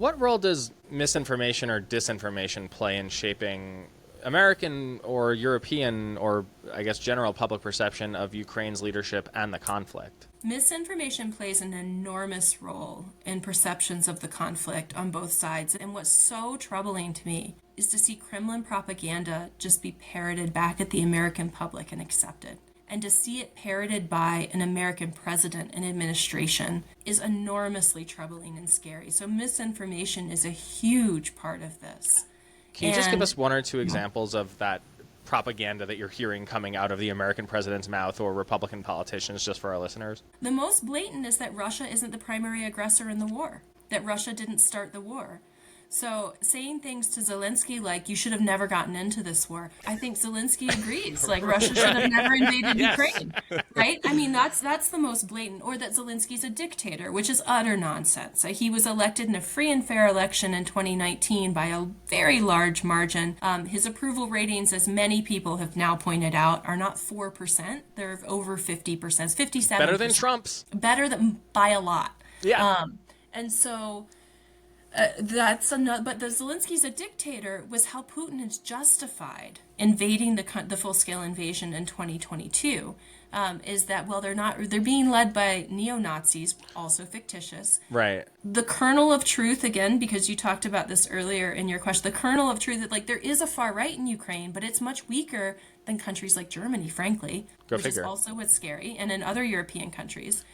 What role does misinformation or disinformation play in shaping American or European or, I guess, general public perception of Ukraine's leadership and the conflict? Misinformation plays an enormous role in perceptions of the conflict on both sides. And what's so troubling to me is to see Kremlin propaganda just be parroted back at the American public and accepted. And to see it parroted by an American president and administration is enormously troubling and scary. So, misinformation is a huge part of this. Can you just give And us one or two examples of that propaganda that you're hearing coming out of the American president's mouth or Republican politicians, just for our listeners? the most blatant is that Russia isn't the primary aggressor in the war, that Russia didn't start the war. So saying things to Zelensky like you should have never gotten into this war, I think Zelensky agrees. Like Russia should have never invaded Ukraine, right? I mean that's the most blatant. Or that Zelensky's a dictator, which is utter nonsense. He was elected in a free and fair election in 2019 by a very large margin. His approval ratings, as many people have now pointed out, are not 4%; they're over 50%, 57%. Better than Trump's. Better than by a lot. Yeah. And so that's another. But the Zelensky's a dictator was how Putin has justified invading the full scale invasion in 2022. Is that well they're being led by neo Nazis, also fictitious. Right. The kernel of truth, again, because you talked about this earlier in your question, the kernel of truth that like there is a far right in Ukraine, but it's much weaker than countries like Germany, frankly, Go which figure. is also what's scary, and in other European countries.